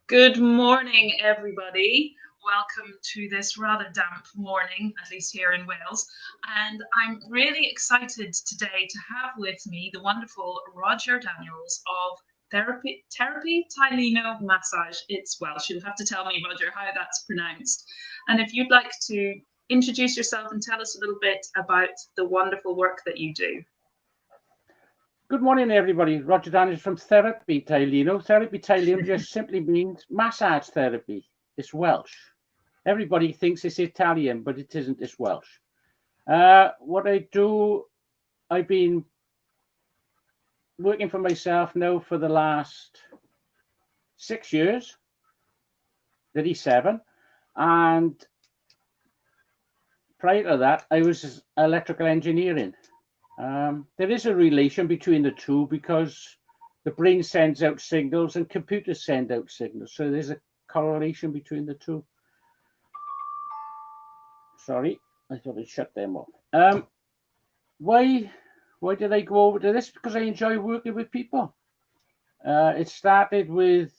Good morning, everybody. Welcome to this rather damp morning, at least here in Wales. And I'm really excited today to have with me the wonderful Roger Daniels of Therapy Tylino Massage. It's Welsh. You'll have to tell me, Roger, how that's pronounced. And if you'd like to introduce yourself and tell us a little bit about the wonderful work that you do. Good morning, everybody. Roger Daniels from Therapi Tylino. Therapy Tylino just simply means massage therapy. It's Welsh. Everybody thinks it's Italian, but it isn't. It's Welsh. What I do, I've been working for myself now for the last 6 years, 37. And prior to that, I was electrical engineering. There is a relation between the two because the brain sends out signals and computers send out signals. So there's a correlation between the two. Sorry, I thought I'd shut them off. Why did I go over to this? Because I enjoy working with people. It started with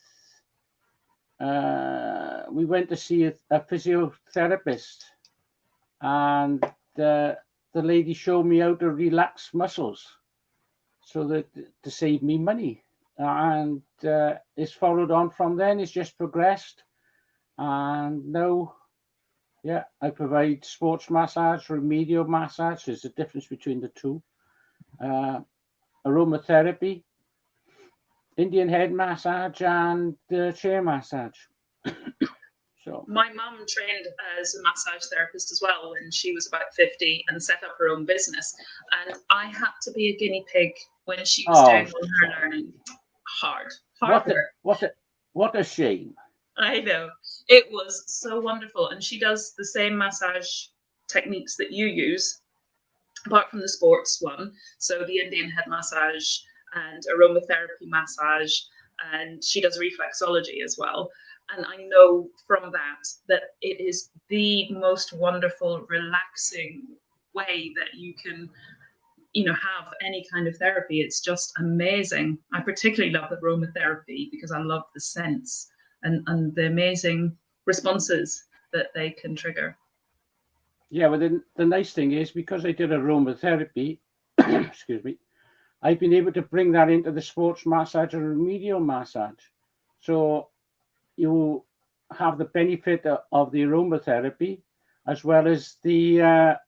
we went to see a physiotherapist, and the lady showed me how to relax muscles so that to save me money. And it's followed on from then. It's just progressed. And now, yeah, I provide sports massage, remedial massage. There's a difference between the two. Aromatherapy, Indian head massage, and chair massage. So my mum trained as a massage therapist as well when she was about 50 and set up her own business. And I had to be a guinea pig when she was doing all her learning. Hard work. What a shame. I know. It was so wonderful. And she does the same massage techniques that you use, apart from the sports one. So the Indian head massage and aromatherapy massage, and she does reflexology as well. And I know from that it is the most wonderful, relaxing way that you can, have any kind of therapy. It's just amazing. I particularly love the aromatherapy because I love the scents and the amazing responses that they can trigger. Yeah, well, the nice thing is because I did aromatherapy, excuse me, I've been able to bring that into the sports massage and remedial massage. So you have the benefit of the aromatherapy as well as the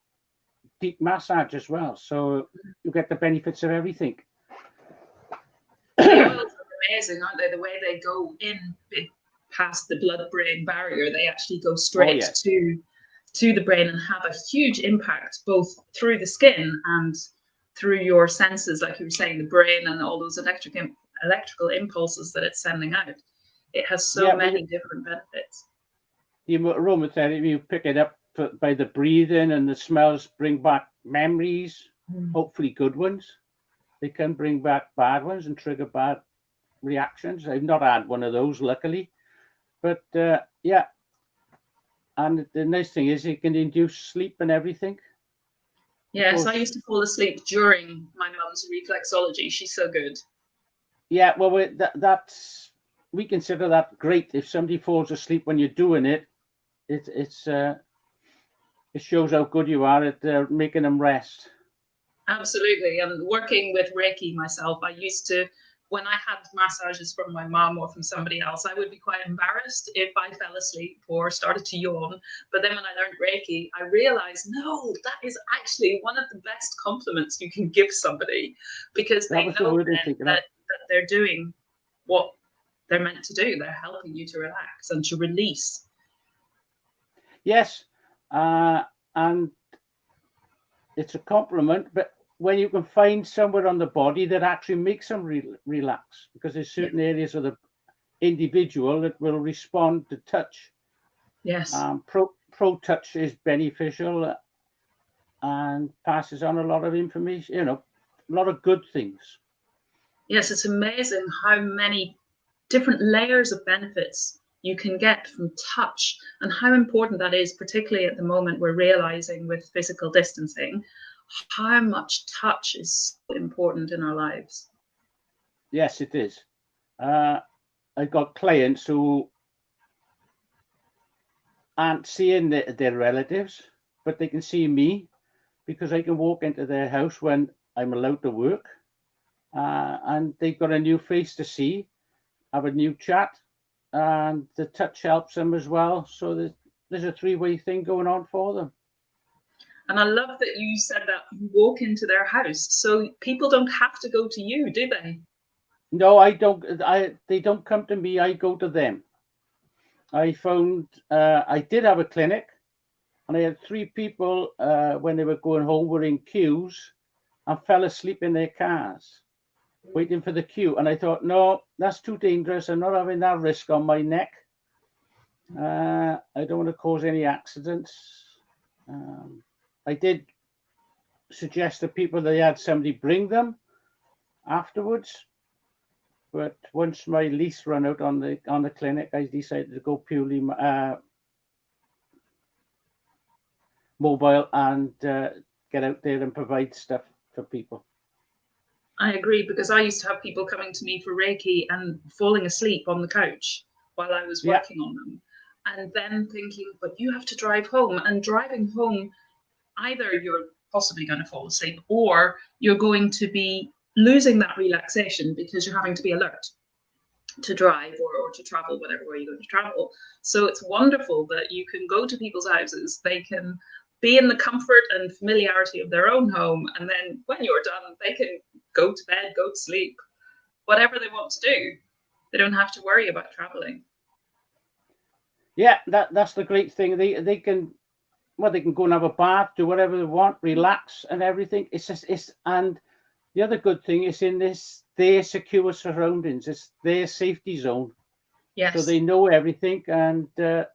deep massage as well. So you get the benefits of everything. The oils are amazing, aren't they? The way they go in past the blood-brain barrier, they actually go straight to the brain and have a huge impact both through the skin and through your senses, like you were saying, the brain and all those electrical impulses that it's sending out. It has so many different benefits. The aromatherapy, you pick it up by the breathing, and the smells bring back memories, hopefully good ones. They can bring back bad ones and trigger bad reactions. I've not had one of those, luckily. But yeah, and the nice thing is it can induce sleep and everything. Yes, I used to fall asleep during my mum's reflexology. She's so good. Yeah, well, that's we consider that great. If somebody falls asleep when you're doing it, it shows how good you are at making them rest. Absolutely. And working with Reiki myself, I used to, when I had massages from my mom or from somebody else, I would be quite embarrassed if I fell asleep or started to yawn. But then when I learned Reiki, I realized, no, that is actually one of the best compliments you can give somebody because they know that they're doing what they're meant to do. They're helping you to relax and to release. Yes. And it's a compliment, but when you can find somewhere on the body that actually makes them relax, because there's certain areas of the individual that will respond to touch. Yes. Pro touch is beneficial and passes on a lot of information, a lot of good things. Yes, it's amazing how many different layers of benefits you can get from touch and how important that is, particularly at the moment we're realizing with physical distancing, how much touch is so important in our lives. Yes, it is. I've got clients who aren't seeing their relatives, but they can see me because I can walk into their house when I'm allowed to work, and they've got a new face to see, have a new chat, and the touch helps them as well. So there's a three-way thing going on for them. And I love that you said that you walk into their house, so people don't have to go to you, do they? No, I don't. They don't come to me. I go to them. I found I did have a clinic, and I had 3 people when they were going home were in queues and fell asleep in their cars waiting for the queue. And I thought, no, that's too dangerous. I'm not having that risk on my neck. I don't want to cause any accidents. I did suggest to people they had somebody bring them afterwards, but once my lease ran out on the clinic, I decided to go purely mobile and get out there and provide stuff for people. I agree, because I used to have people coming to me for Reiki and falling asleep on the couch while I was working on them. And then thinking, but you have to drive home. And driving home, either you're possibly going to fall asleep or you're going to be losing that relaxation because you're having to be alert to drive or to travel, whatever way you're going to travel. So it's wonderful that you can go to people's houses, they can be in the comfort and familiarity of their own home, and then when you're done, they can go to bed, go to sleep, whatever they want to do. They don't have to worry about traveling. Yeah, that's the great thing. They can they can go and have a bath, do whatever they want, relax and everything. And the other good thing is in their secure surroundings. It's their safety zone. Yes. So they know everything, and they're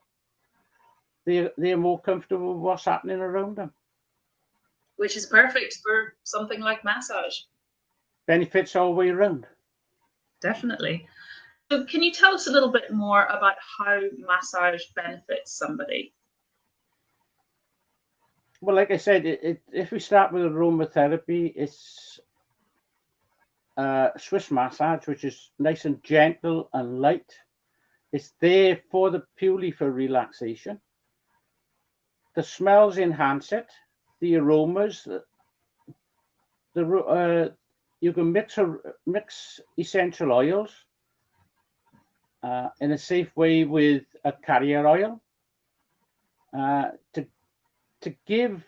more comfortable with what's happening around them. Which is perfect for something like massage. Benefits all the way around. Definitely. So can you tell us a little bit more about how massage benefits somebody? Well, like I said, if we start with aromatherapy, it's Swiss massage, which is nice and gentle and light. It's there purely for relaxation. The smells enhance it. The aromas. You can mix essential oils in a safe way with a carrier oil to give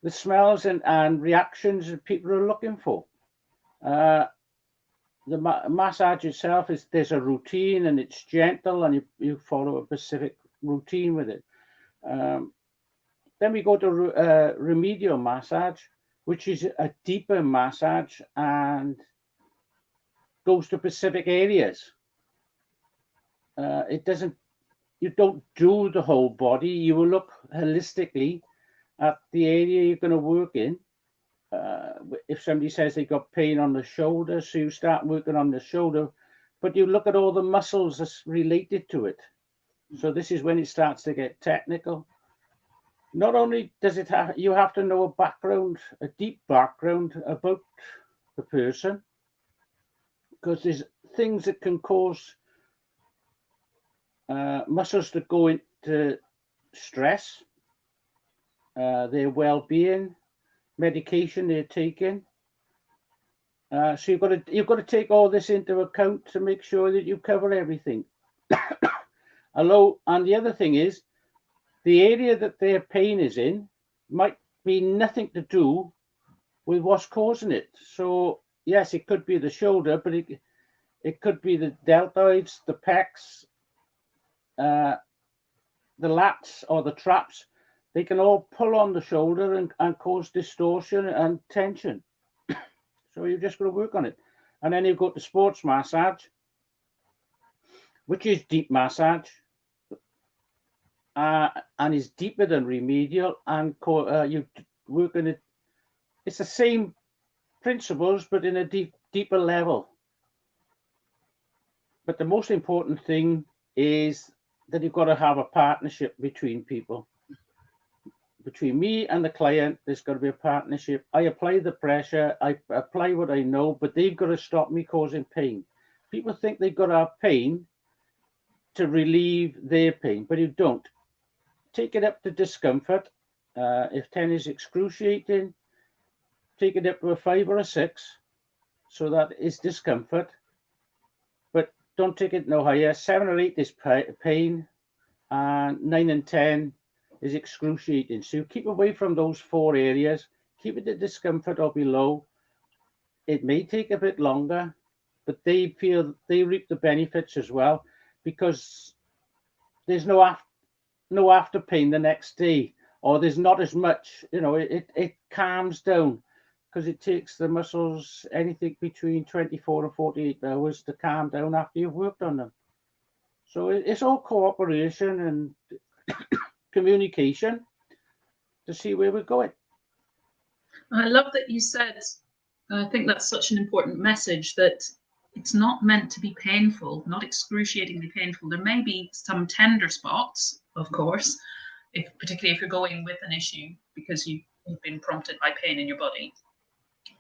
the smells and reactions that people are looking for. The massage itself there's a routine, and it's gentle, and you follow a specific routine with it. Then we go to remedial massage, which is a deeper massage and goes to specific areas. You don't do the whole body. You will look holistically at the area you're going to work in. If somebody says they got pain on the shoulder, so you start working on the shoulder, but you look at all the muscles that's related to it. So this is when it starts to get technical. Not only does it you have to know a deep background about the person, because there's things that can cause muscles to go into stress, their well-being, medication they're taking. So you've got to take all this into account to make sure that you cover everything. And the other thing is, the area that their pain is in might be nothing to do with what's causing it. So yes, it could be the shoulder, but it could be the deltoids, the pecs, the lats or the traps. They can all pull on the shoulder and cause distortion and tension. So you're just going to work on it. And then you go to sports massage, which is deep massage, and is deeper than remedial, and you work in it. It's the same principles, but in a deeper level. But the most important thing is that you've got to have a partnership between people. between me and the client, there's got to be a partnership. I apply the pressure, I apply what I know, but they've got to stop me causing pain. People think they've got to have pain to relieve their pain, but you don't. Take it up to discomfort. If 10 is excruciating, take it up to a 5 or a 6, so that is discomfort. But don't take it no higher. 7 or 8 is pain, and 9 and 10 is excruciating. So you keep away from those 4 areas, keep it at discomfort or below. It may take a bit longer, but they feel they reap the benefits as well, because there's no after pain the next day, or there's not as much, it calms down, because it takes the muscles anything between 24 and 48 hours to calm down after you've worked on them. So it's all cooperation and communication to see where we're going. I love that you said, I think that's such an important message, that it's not meant to be painful, not excruciatingly painful. There may be some tender spots, of course, particularly if you're going with an issue because you've been prompted by pain in your body,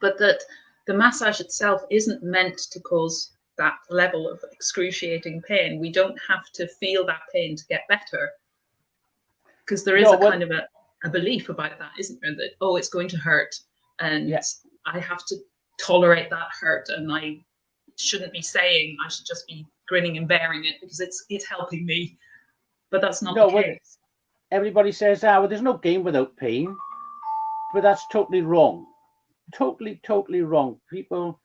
but that the massage itself isn't meant to cause that level of excruciating pain. We don't have to feel that pain to get better, because there is kind of a belief about that, isn't there? That, oh, it's going to hurt, and I have to tolerate that hurt, and I shouldn't be saying, I should just be grinning and bearing it because it's helping me. But that's not the case. Everybody says, well, there's no gain without pain, but that's totally wrong. Totally wrong. People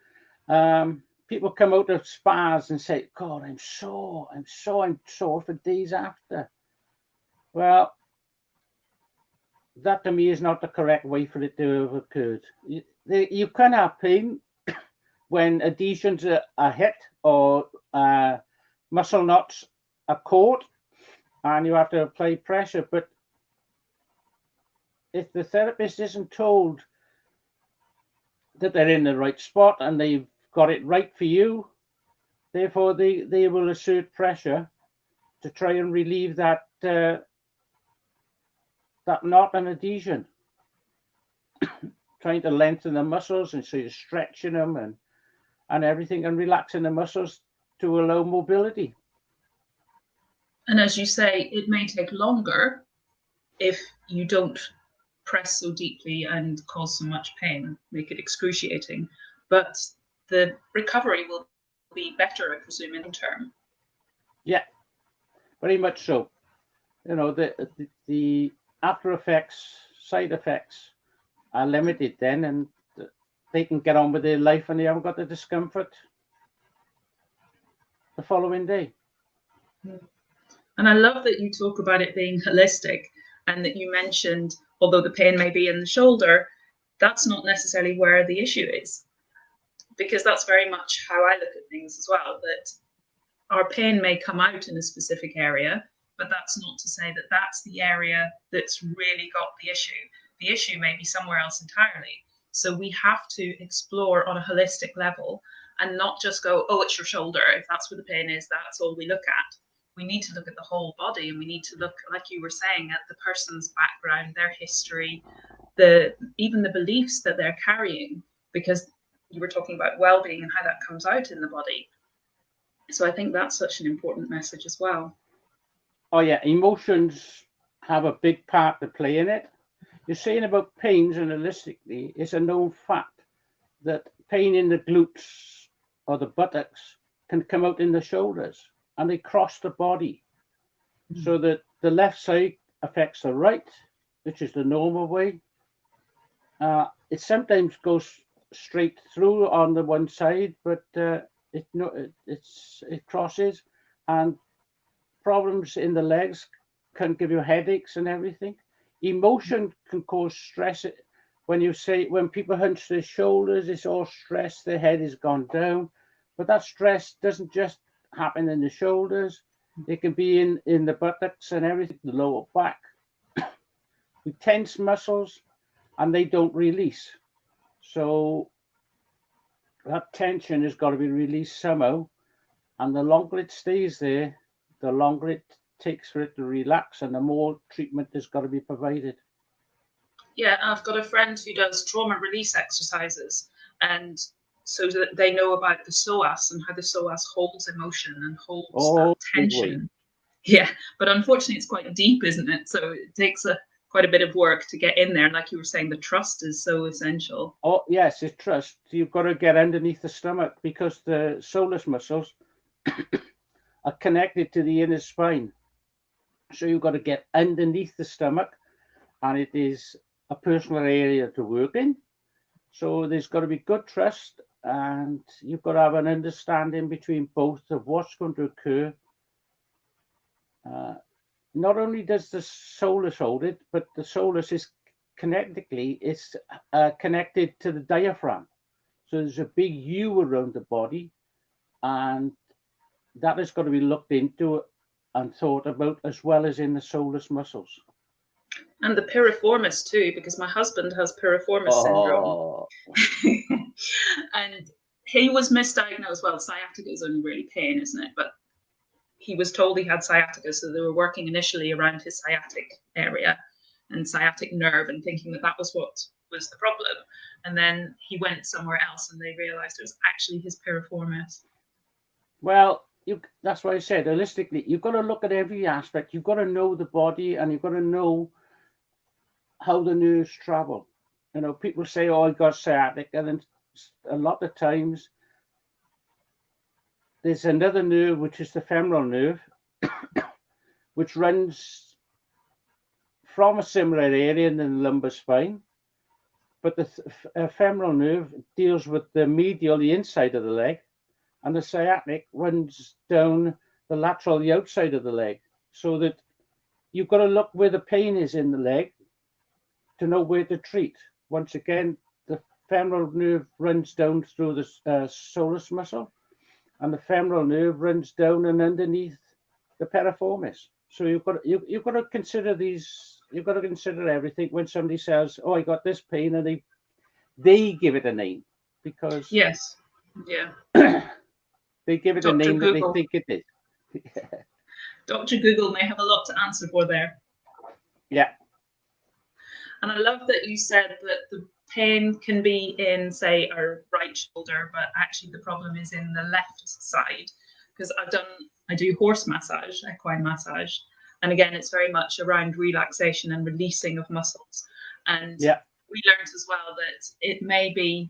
come out of spas and say, God, I'm sore for days after. Well, that to me is not the correct way for it to have occurred. You can have pain when adhesions are hit, or muscle knots are caught, and you have to apply pressure. But if the therapist isn't told that they're in the right spot and they've got it right for you, therefore they will assert pressure to try and relieve that knot and adhesion, trying to lengthen the muscles, and so you're stretching them and everything, and relaxing the muscles to allow mobility. And as you say, it may take longer if you don't press so deeply and cause so much pain, make it excruciating, but the recovery will be better, I presume, in term. Yeah, very much so. The after effects, side effects are limited then, and they can get on with their life, and they haven't got the discomfort the following day. And I love that you talk about it being holistic, and that you mentioned, although the pain may be in the shoulder, that's not necessarily where the issue is, because that's very much how I look at things as well, that our pain may come out in a specific area, but that's not to say that that's the area that's really got the issue. The issue may be somewhere else entirely. So we have to explore on a holistic level, and not just go, oh, it's your shoulder. If that's where the pain is, that's all we look at. We need to look at the whole body, and we need to look, like you were saying, at the person's background, their history, even the beliefs that they're carrying, because you were talking about well-being and how that comes out in the body. So I think that's such an important message as well. Oh yeah, emotions have a big part to play in it. You're saying about pains, and holistically, it's a known fact that pain in the glutes or the buttocks can come out in the shoulders, and they cross the body. So that the left side affects the right, which is the normal way. It sometimes goes straight through on the one side, but it crosses, and problems in the legs can give you headaches and everything. Emotion can cause stress. When people hunch their shoulders, it's all stress, their head has gone down. But that stress doesn't just happen in the shoulders. It can be in the buttocks and everything, the lower back. We tense muscles and they don't release. So that tension has got to be released somehow. And the longer it stays there, the longer it takes for it to relax, and the more treatment has got to be provided. Yeah, I've got a friend who does trauma release exercises, and so that they know about the psoas and how the psoas holds emotion and holds that Oh, big way. tension. Yeah, but unfortunately, it's quite deep, isn't it? So it takes quite a bit of work to get in there. And like you were saying, the trust is so essential. Oh, yes, it's trust. You've got to get underneath the stomach because the soleus muscles are connected to the inner spine. So you've got to get underneath the stomach, and it is a personal area to work in. So there's got to be good trust, and you've got to have an understanding between both of what's going to occur. Not only does the soleus hold it, but the soleus is connected to the diaphragm. So there's a big U around the body, and that has got to be looked into and thought about as well as in the soleus muscles. And the piriformis too, because my husband has piriformis syndrome. Oh, And he was misdiagnosed. Well, sciatica is only really pain, isn't it? But he was told he had sciatica, so they were working initially around his sciatic area and sciatic nerve and thinking that that was what was the problem. And then he went somewhere else and they realized it was actually his piriformis. well, that's why I said holistically, you've got to look at every aspect. You've got to know the body, and you've got to know how the nerves travel. You know, people say, "Oh, I got sciatica," and then a lot of times there's another nerve, which is the femoral nerve, which runs from a similar area in the lumbar spine. But the femoral nerve deals with the medial, the inside of the leg, and the sciatic runs down the lateral, the outside of the leg. So that you've got to look where the pain is in the leg to know where to treat. Once again, the femoral nerve runs down through the soleus muscle, and the femoral nerve runs down and underneath the piriformis. So you've got to consider these. You've got to consider everything when somebody says, "Oh, I got this pain," and they give it a name because Yes. Yeah. they give it a Dr. name that they Google. think it is. Dr. Google may have a lot to answer for there. Yeah. And I love that you said that the pain can be in, say, our right shoulder, but actually the problem is in the left side. Because I do horse massage, equine massage. And again, it's very much around relaxation and releasing of muscles. And Yeah. we learned as well that it may be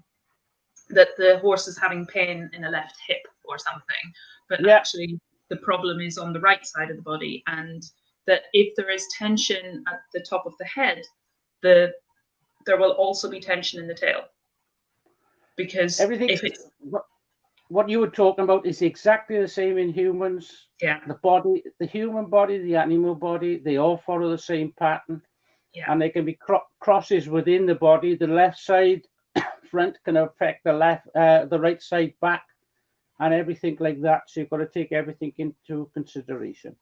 that the horse is having pain in a left hip or something, but Yeah. actually the problem is on the right side of the body. And that if there is tension at the top of the head, there will also be tension in the tail, because Everything. if it's What you were talking about is exactly the same in humans. yeah The body, the human body, the animal body, they all follow the same pattern. yeah And there can be crosses within the body. The left side front can affect the right side back, and everything like that. So you've got to take everything into consideration.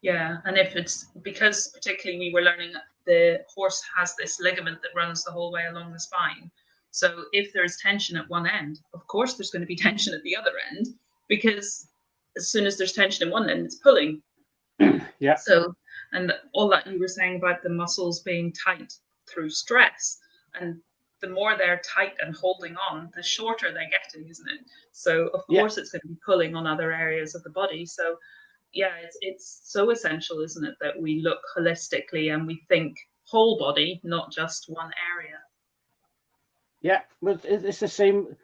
yeah and if it's because particularly we were learning that the horse has this ligament that runs the whole way along the spine, so if there's tension at one end, of course there's going to be tension at the other end, because as soon as there's tension in one end, it's pulling. Yeah. So, and all that you were saying about the muscles being tight through stress, and the more they're tight and holding on, the shorter they're getting, isn't it? So, of Yeah. course, it's going to be pulling on other areas of the body. So, yeah, it's so essential, isn't it, that we look holistically and we think whole body, not just one area. Yeah. But it's the same.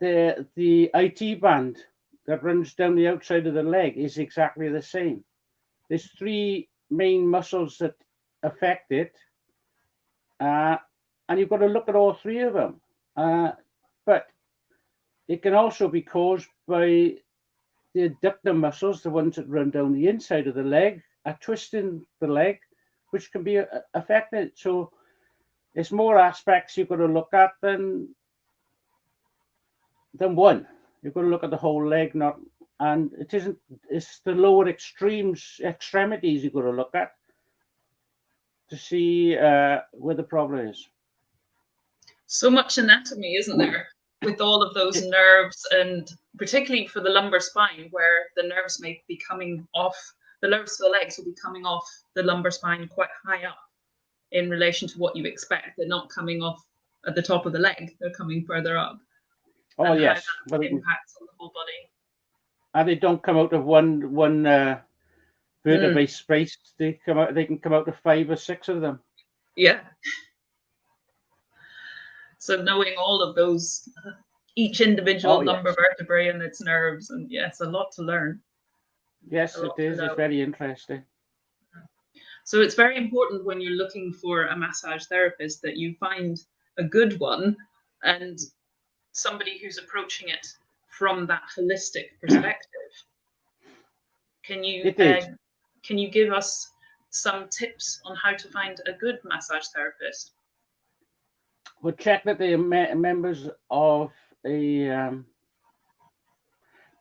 The IT band that runs down the outside of the leg is exactly the same. There's three main muscles that affect it, and you've got to look at all three of them. But it can also be caused by the adductor muscles, the ones that run down the inside of the leg, are twisting the leg, which can be affected. So it's more aspects you've got to look at than one. You've got to look at the whole leg, not and it isn't. It's the lower extremities you've got to look at to see where the problem is. So much anatomy, isn't there, with all of those nerves, and particularly for the lumbar spine, where the nerves may be coming off, the nerves for the legs will be coming off the lumbar spine quite high up. in relation to what you expect. They're not coming off at the top of the leg, they're coming further up. Oh And yes, how that impacts on the whole body. And they don't come out of one vertebrae space. They can come out of 5 or 6 of them. Yeah. So knowing all of those, each individual number vertebrae and its nerves, and yes, a lot to learn. Yes, it is. It's very interesting. So it's very important when you're looking for a massage therapist that you find a good one and somebody who's approaching it from that holistic perspective. Can you give us some tips on how to find a good massage therapist? We'll check that they are members of a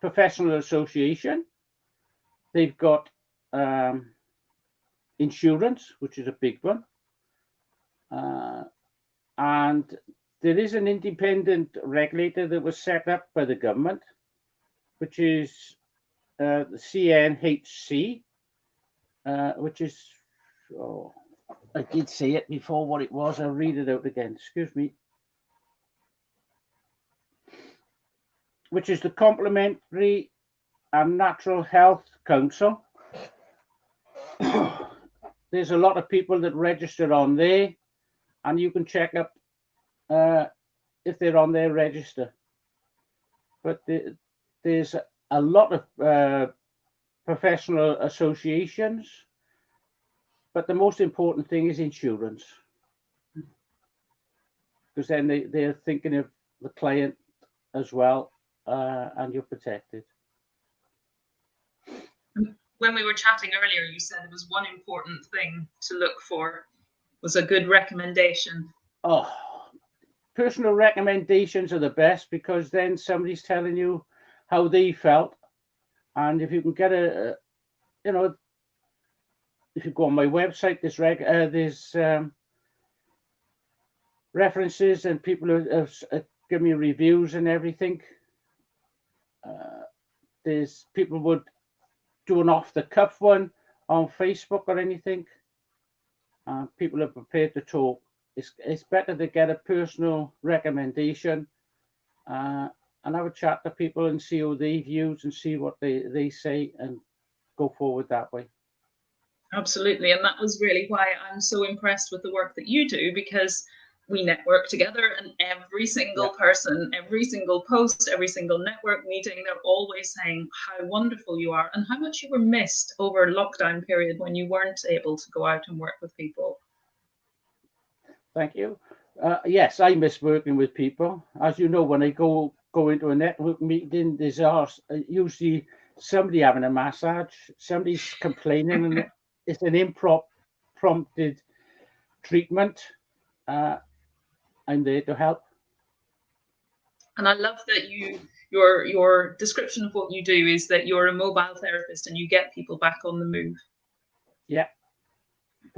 professional association. They've got insurance, which is a big one. And there is an independent regulator that was set up by the government, which is the CNHC, which is, I did say it before what it was. I'll read it out again. Excuse me. Which is the Complementary and Natural Health Council. There's a lot of people that register on there, and you can check up if they're on their register. But there's a lot of professional associations, but the most important thing is insurance, because then they're thinking of the client as well, and you're protected. When we were chatting earlier, you said it was one important thing to look for was a good recommendation. Oh, personal recommendations are the best, because then somebody's telling you how they felt. And if you can get if you go on my website, there's references and people have given me reviews and everything. There's people would do an off-the-cuff one on Facebook or anything. People are prepared to talk. It's better to get a personal recommendation and have a chat to people and see how they've used and see what they say and go forward that way. Absolutely. And that was really why I'm so impressed with the work that you do, because we network together, and every single person, every single post, every single network meeting, they're always saying how wonderful you are and how much you were missed over a lockdown period when you weren't able to go out and work with people. Thank you. Yes, I miss working with people. As you know, when I go into a network meeting, there's usually somebody having a massage, somebody's complaining, and it's an impromptu treatment. I'm there to help. And I love that your description of what you do is that you're a mobile therapist and you get people back on the move. Yeah,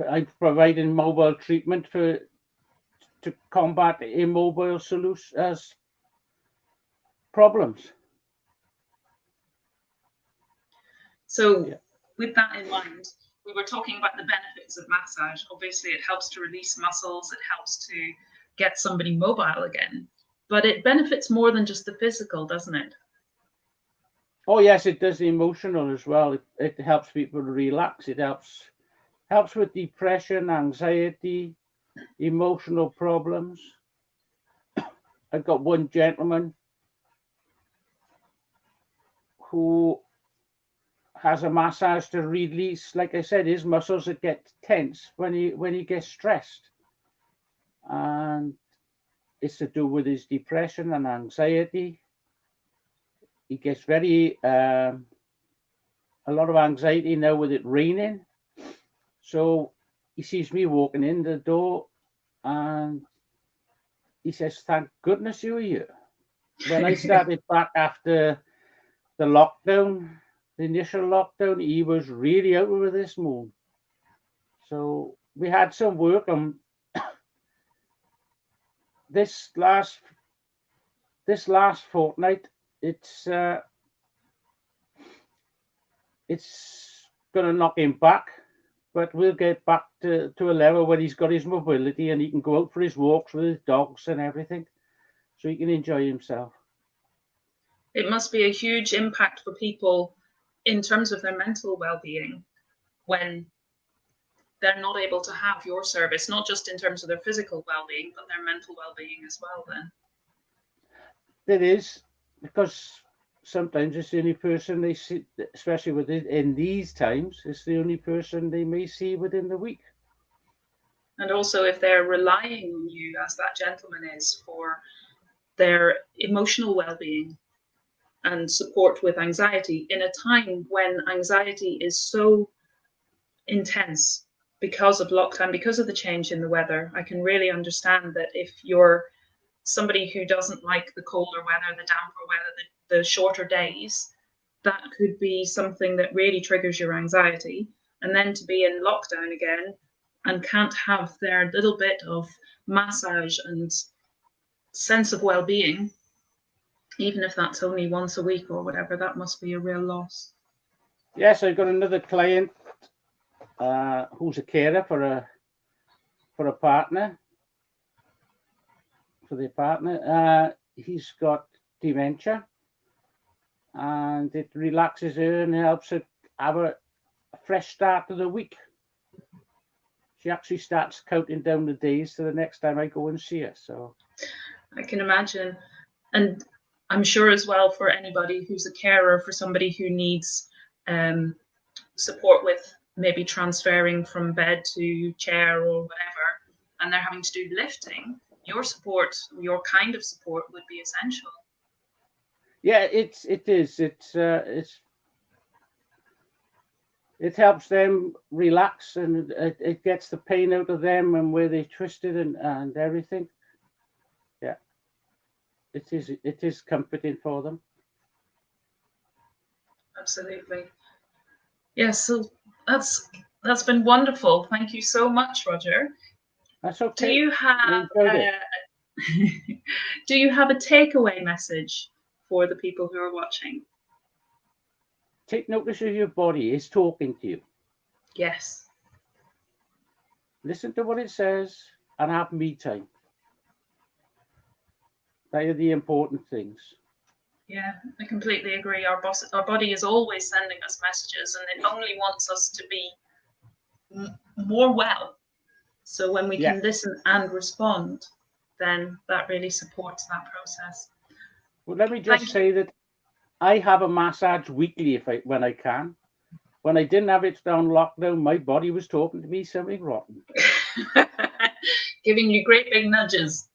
I'm providing mobile treatment to combat immobile solutions problems. So with that in mind, we were talking about the benefits of massage. Obviously, it helps to release muscles. It helps to get somebody mobile again. But it benefits more than just the physical, doesn't it? Oh, yes, it does the emotional as well. It helps people relax. It helps with depression, anxiety, emotional problems. I've got one gentleman who has a massage to release, like I said, his muscles that get tense when he gets stressed, and it's to do with his depression and anxiety. He gets a lot of anxiety now with it raining, so he sees me walking in the door and he says, "Thank goodness you're here." When I started back after the lockdown, the initial lockdown, he was really out with this moon. So we had some work on this last fortnight. It's going to knock him back but we'll get back to a level where he's got his mobility and he can go out for his walks with his dogs and everything, so he can enjoy himself. It must be a huge impact for people in terms of their mental well-being when they're not able to have your service, not just in terms of their physical well-being, but their mental well-being as well then. It is, because sometimes it's the only person they see, especially in these times, it's the only person they may see within the week. And also if they're relying on you, as that gentleman is, for their emotional well-being and support with anxiety in a time when anxiety is so intense because of lockdown, because of the change in the weather. I can really understand that if you're somebody who doesn't like the colder weather, the damper weather, the shorter days, that could be something that really triggers your anxiety. And then to be in lockdown again and can't have their little bit of massage and sense of well-being, even if that's only once a week or whatever, that must be a real loss. Yes, I've got another client who's a carer for a partner, for their partner. He's got dementia, and it relaxes her and helps her have a fresh start to the week. She actually starts counting down the days to the next time I go and see her. So I can imagine. And I'm sure as well for anybody who's a carer for somebody who needs support with maybe transferring from bed to chair or whatever, and they're having to do lifting, your support, your kind of support would be essential. yeah, it is. It helps them relax, and it gets the pain out of them and where they twisted and everything. Yeah, it is comforting for them. Absolutely. Yes, so that's been wonderful. Thank you so much, Roger. That's okay. Do you have do you have a takeaway message for the people who are watching? Take notice of your body. It's talking to you. Yes. Listen to what it says and have me time. They are the important things. Yeah, I completely agree. Our body is always sending us messages, and it only wants us to be more well. So when we can listen and respond, then that really supports that process. Well, let me just say that I have a massage weekly when I can. When I didn't have it down lockdown, my body was talking to me something rotten. Giving you great big nudges.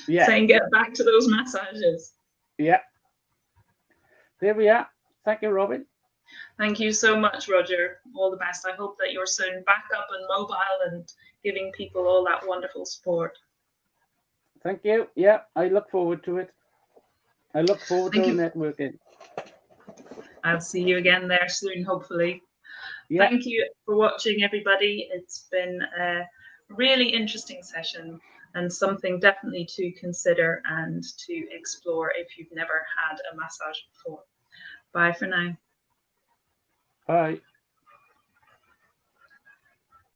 Yeah. Saying get back to those massages. Yeah. There we are. Thank you, Robin. Thank you so much, Roger. All the best. I hope that you're soon back up and mobile and giving people all that wonderful support. Thank you. Yeah, I look forward to it. I look forward to networking. I'll see you again there soon, hopefully. Yeah. Thank you for watching, everybody. It's been a really interesting session and something definitely to consider and to explore if you've never had a massage before. Bye for now. Bye.